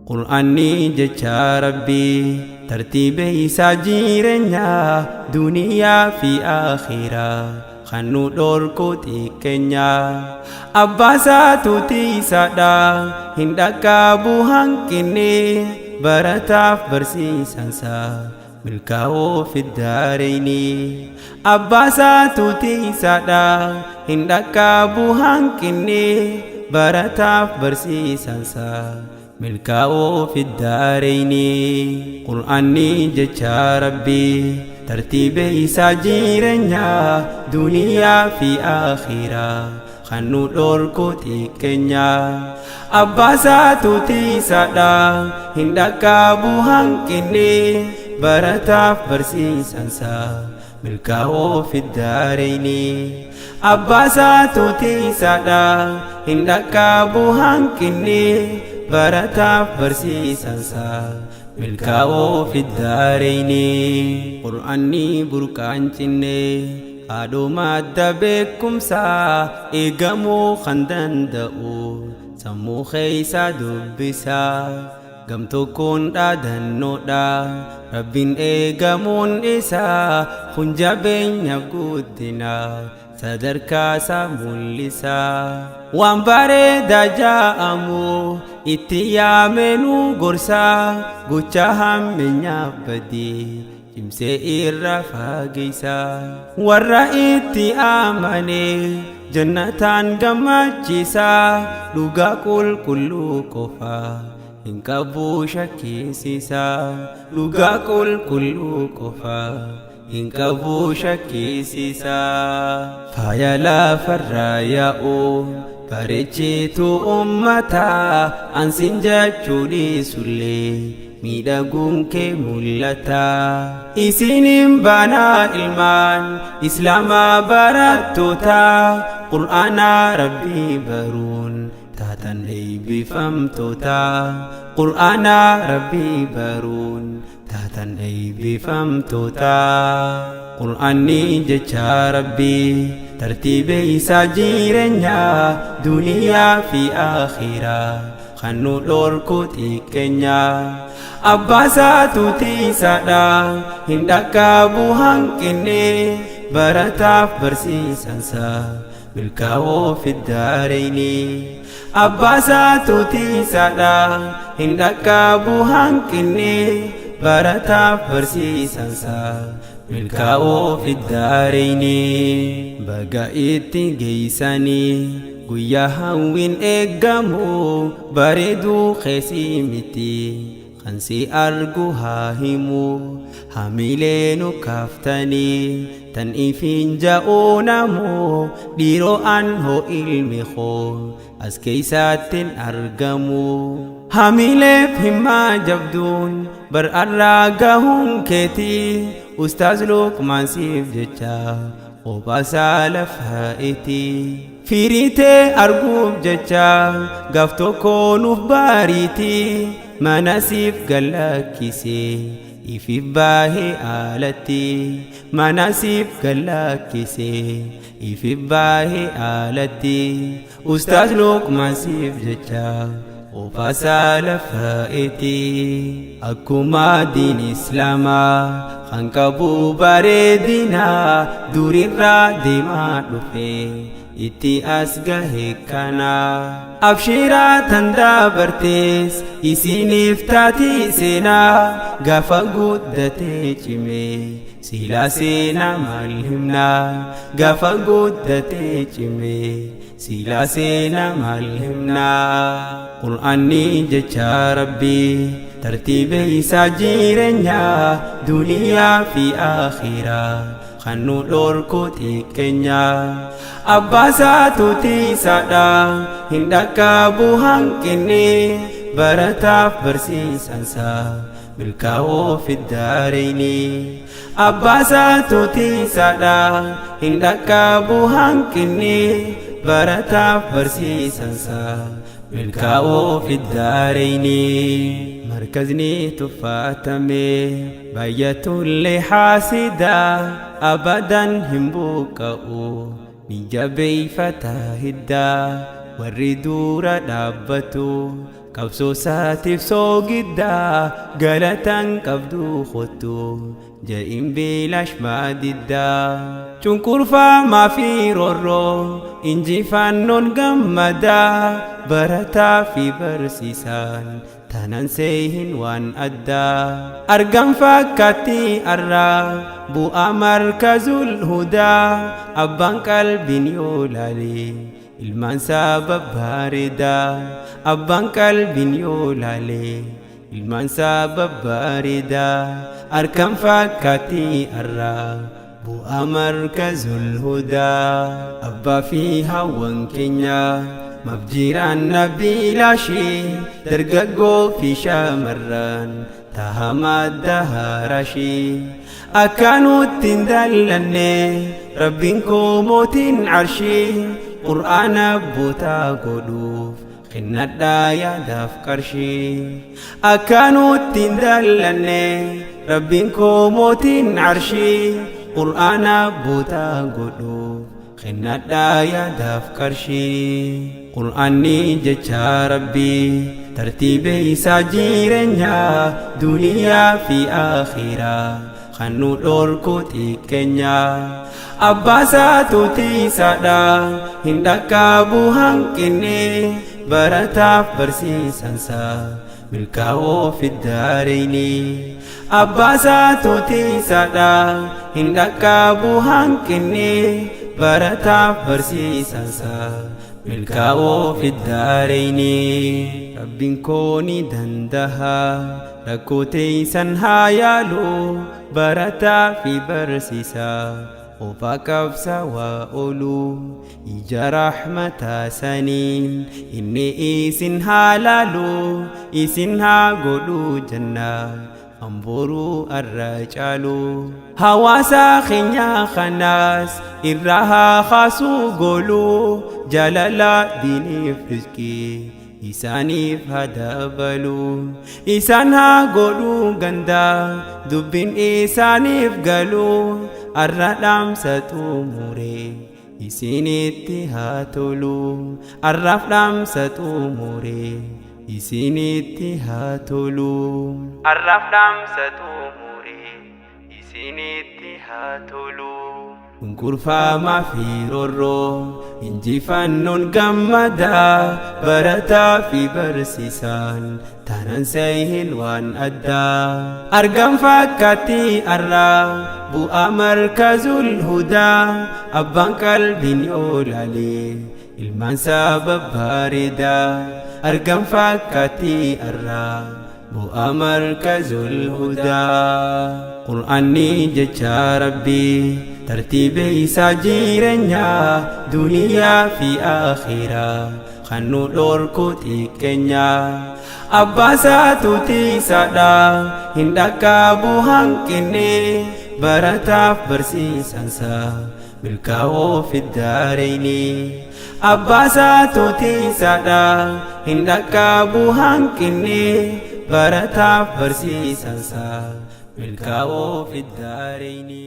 Qur'aanni jecha Rabbii tartiiba isaa jireenyaa duniyaa fi akhiraa kan nu dhorku xiqqeenyaa abbaasaatu tiisaadha hin dhaqqabu hanqinni barataaf barsiisansaa milkaa'uu fiddaareeni abbaasaatu tiisaadha hin dhaqqabu hanqinni barataaf barsiisansaa milkaa'uu fiddaareeni qur'aanni jecha Rabbii tartiiba isaa jireenyaa duniyaa fi akhiraa kan nu dhorku xiqqeenyaa abbaasaatu tiisaadha hin dhaqqabu hanqinni barataaf barsiisansaa milkaa'uu fiddaareeni abbaasaatu tiisaadha hin dhaqqabu hanqinni barataaf barsiisansaa milkaa'uu fiddaareeni qur'aanni burqaan cinne haadhuma adda beekumsaa eegamuu kan danda'u sammuu keeysaa dubbisaa gamtokkoon dhaadannoodha rabbiin eegamuun isaa kun jabeenya guddinaa sadarkaa isaa mul'isaa waan bareedaa jaa'amu itti yaamenuu gorsaa gocha hammeenyaa badii cimsee irra fageessaa warra itti amane jannataan gammachiisaa dhugaa qulqulluu qofaa hin qabu shakkiisisaa dhugaa qulqulluu qofaa hin qabu shakkiisisaa faaya lafarraa yaa'u bareechitu ummataa ansin jechuu dhiisullee miidhaguun kee mul'ataa isiniin baanaa ilmaan islaamaa barattootaa qur'aanaa rabbii baruun taatan eebbifamtootaa qur'aanaa rabbii baruun taatan eebbifamtootaa qur'aanni jecha Rabbii tartiiba isaa jireenyaa duniyaa fi akhiraa kan nu dhorku xiqqeenyaa abbaasaatu tiisaadha hin dhaqqabu hanqinni barataaf barsiisansaa milkaa'uu fiddaareeni abbaasaatu tiisaadha hin dhaqqabu hanqinni barataaf barsiisansaa milkaa'uu fiddaareeni baga itti geeysanii guyyaa hawwiin eeggamu bareeduu keessii miti kan si argu haa himu hamilee nu kaaftanii tan ifiin ja'uu namoo dhiiroo an hoo ilmi koo as keeysattin argamu hamileef himmaa jabduun bar arraa gahuun keetii ustaaz Luqmaan siif jecha obaasaa lafaa iti firitee arguuf jecha gaaf tokko nuuf baariiti mana siif gallakkisee ifiif baahee alatti mana siif gallakkisee ifiif baahee alatti ustaaz Luqmaan siif jecha obaasaa lafaa iti akkuma diin islaamaa kan qabu bareedinaa durirraa deemaa dhufe itti as gahe kanaa abshiraa tan dabartees isiniif taatii seenaa gaafa guddatee cimee silaa seenaa maal himnaa gaafa guddatee cimee silaa seenaa maal himnaa qur'aanni jecha Rabbii tartiiba isaa jireenyaa duniyaa fi akhiraa kan nu dhorku xiqqeenyaa abbaasaatu tiisaadha hin dhaqqabu hanqinni barataaf barsiisansaa milkaa'uu fiddaareeni abbaasaatu tiisaadha hin dhaqqabu hanqinni barataaf barsiisansaa milkaa'uu fiddaareeni markazni tuffaatame bayyatullee haasidaa abadan hin buqqa'u ni jabeeyfataa hiddaa warri dura dhaabbatu qabsoo saatiif soogiddaa galatan qabduu khottu ja'iin beelash maadiddaa cunqurfamaa fi roorroo injifannoon gammadaa barataa fi barsiisaan tanan seehin waan addaa argam fakkaatti arraa bu'aa markazul hudaa abbaan qalbiin yoo laale ilmaan sabab bareedaa abbaan qalbiin yoo laale ilmaan sabab bareedaa argam fakkaatti arraa bu'aa markazul hudaa abbaa fi hawwan keenya mabjiraan nabii laashii dargaggoo fi shamarran tahamadda harashii akkanutti hin dallanne rabbiin koo mootiin arshii qur'aana bootaa godhuuf kennadhaa yaadaaf qarshii akkanutti hin dallanne rabbiin koo mootiin arshii qur'aana bootaa godhuuf kennadhaa yaadaaf qarshii qur'aanni jecha rabbii tartiibee isaa jireenyaa duniyaa fi akhiraa kan nu dhorku xiqqeenyaa abbaasaatu tiisaadha hin dhaqqabu hanqinne barataaf barsiisansaa milkaa'oo fiddaareeyni abbaasaatu tiisaadha hin dhaqqabu hanqinne barataaf barsiisansaa milkaa'oo fiddaareeyni rabbiin koo ni dandaha rakkoo teeysan haa yaalu barataa fi barsiisaa ofaa qabsa waa oolu ija rahmataa saniin inni isin haa laalu isin haa godhu jannaa amboru arra caalu hawaasa keenya kanaas irraa haa kaasuu goolu jaalala diiniif rizqii isaaniif haa dabalu isaan haa godhu gandaa dubbiin isaaniif galu arra dhaamsatu muree isinitti haa tolu arraaf dhaamsatu muree isinitti haa tolu arraaf dhaamsatu muree isinitti haa tolu cunqurfamaa fi roorroo injifannoon gammadaa barataa fi barsiisaan tanan seehin waan addaa argam fakkaatti arraa bu'aa markazul hudaa abbaan qalbiin yoo laale ilmaan sabab bareedaa argam fakkaatti arraa bu'aa markazul hudaa qur'aanni jecha rabbii tartiibee isaa jireenyaa duniyaa fi akhiraa kan nu dhorku xiqqeenyaa abbaasaatu tiisaadha hin dhaqqabu hanqinne barataaf barsiisansaa milkaa'oo fiddaareeyni abbaasaatu tiisaadha hin dhaqqabu hanqinne barataaf barsiisansaa milkaa'oo fiddaareeyni